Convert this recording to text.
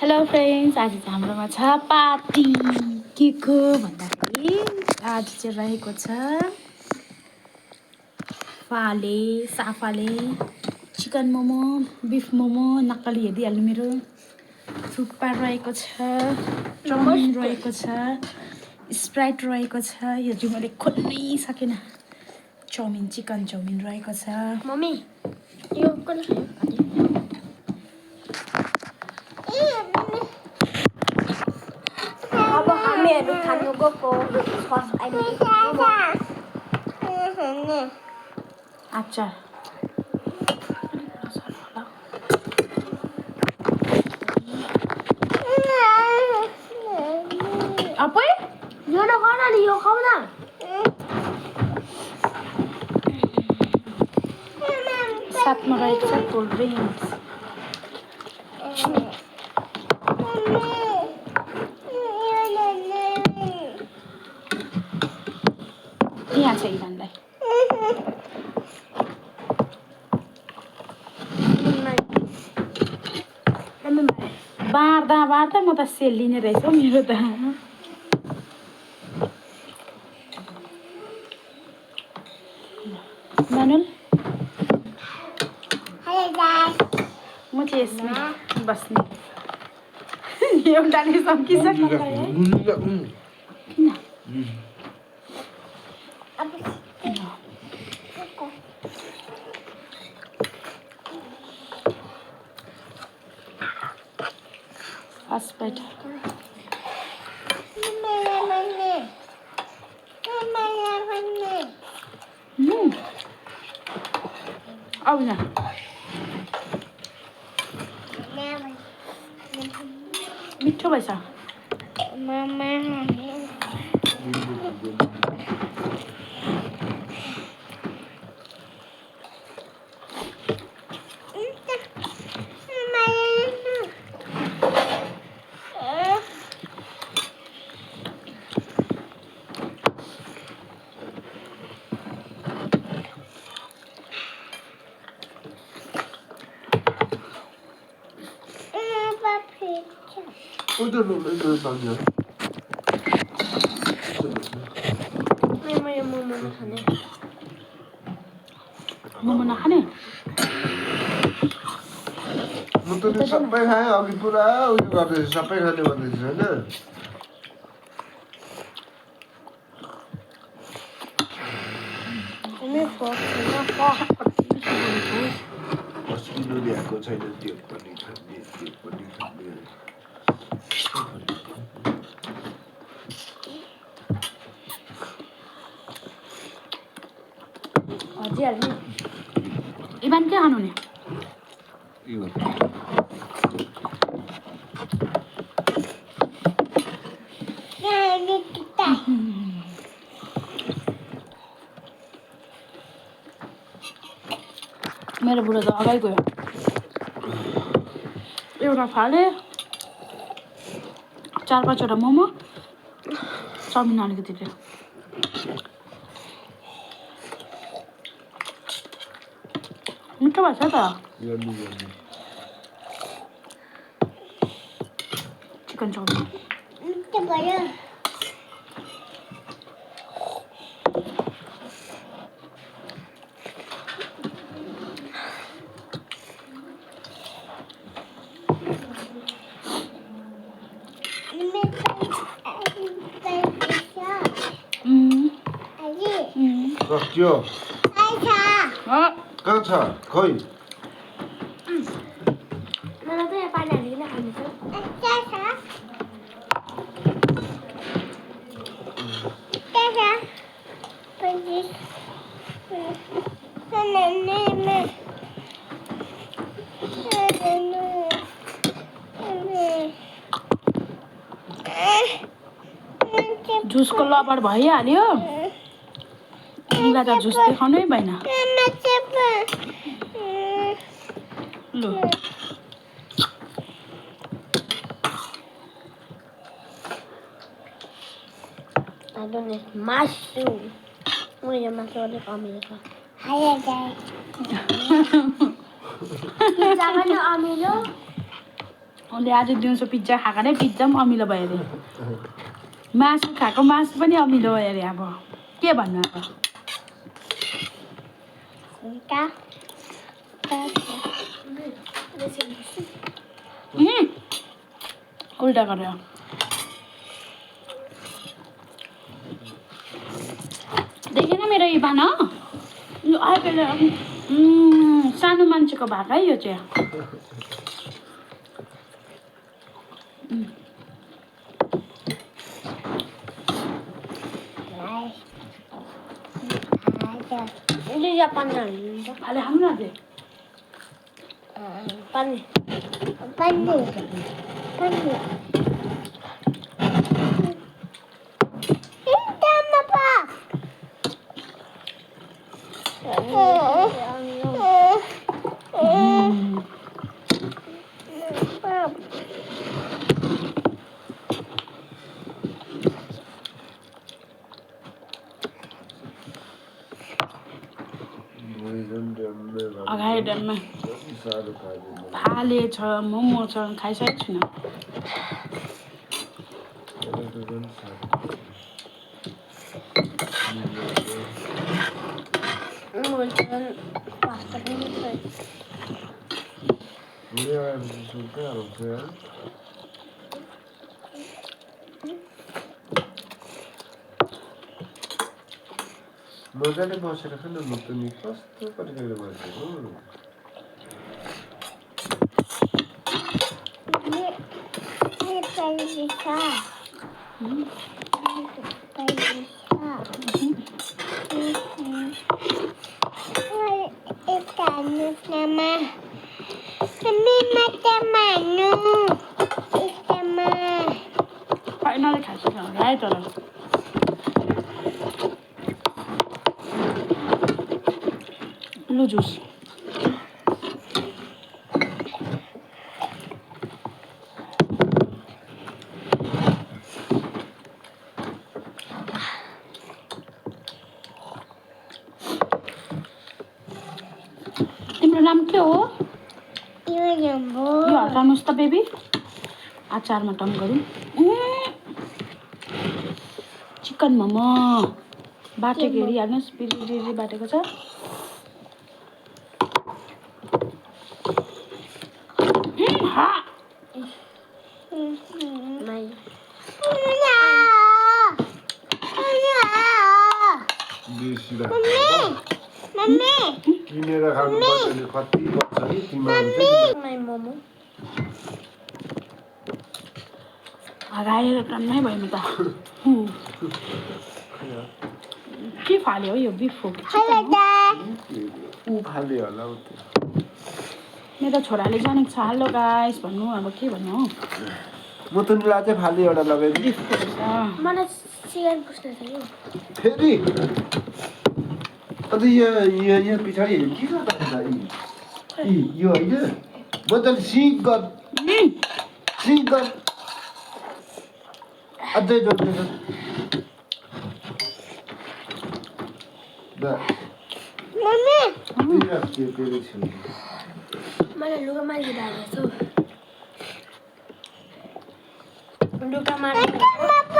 Hello friends, आज चाहिँ हाम्रोमा छ पार्टी के को भन्दाखेरि आज चाहिँ रहेको छ साफाले चिकन मोमो, बिफ मोमो, नक्कली हेरिहाल्नु मेरो थुक्पा रहेको छ, चाउमिन रहेको छ, स्प्राइट रहेको छ। यो चाहिँ मैले खोल्नै सकेन। चिकन चाउमिन रहेको छ। मम्मी यो कसले खायो? अब हामीहरू खानु गएको फर्स्ट टाइम आचार अपुई यो नखाऊ न, यो खाऊ न। साथमा रहेको छ कोल्ड ड्रिङ्क्स। यहाँ छ इभानलाई। बाँड्दा म त सेल लिने रहेछ मेरो त। मानुल म चाहिँ यसमा बस्ने। एउटाले सकिसक्यो किन? फर्स्ट बाइट आऊ न। मिठो भएछ। मोमो नखाने? म त सबै खाएँ अघि पुरा उयो गर्दैछ सबै खाने भन्दैछ होइन किलो ल्याएको छैन त्यो पनि खाने इभान के खानु नि? मेरो बुढो त अगाडि गयो। एउटा फाले 4-5वटा मोमो, चाउमिन अलिकति थियो। मिठो भएछ त चिकन चाउमिन। सक्यो कहाँ छ खोइ मलाई त यहाँ पानी हालिकन खानु छ। जुसको लबर भइहाल्यो। मलाई त जुस देखाउनै भएन। लु I don't need mushroom. Uy, yung masuri kami ka. Hi, guys. Jangan yung amilo. उसले आज दिउँसो पिज्जा खाएको नै पिज्जा पनि अमिलो भयो अरे मासु खाएको मासु पनि अमिलो भयो अरे अब के भन्नु अब उल्टा गरेर देखेन मेरो इभान अहिले सानो मान्छेको भएको है यो चाहिँ अहिले हाम्रो अझै Pani. Pani. Pani. Ini apa? अगाडि ड्याममा फाले छ मोमो छ खाइसकेको छुइनँ मजाले बसेर खान म त नि कस्तो परिकार मान्छे हो फाइनली खाइसक्यो होला है तर लु जुस तिम्रो नाम के हो यो हटाउनुहोस् त बेबी अचारमा टम गरौँ चिकन मोमो बाटेको हेरिहाल्नुहोस् बिरी बाटेको छ किनेर खानुपर्छ कति पर्छ नि तिमीहरू मोमो हराएर टन्नै भयो म त के फाल्यो हो यो बिफ हो कि चिकन हो ऊ फाल्यो होला उ त्यो मेरो छोराले जानेको छ हेलो गाइस भन्नु अब के भन्नु हो म त निलाई चाहिँ फाल्यो एउटा लगाइदिनु बिफको रहेछ मलाई चिकन पुस्न थियो फेरि अन्त यो पछाडि के गर्दा यो होइन मजाले सिक गर अझै जोड्दै मलाई लुगा मारिदिँदा हाल्दैछु लुगा मार्नु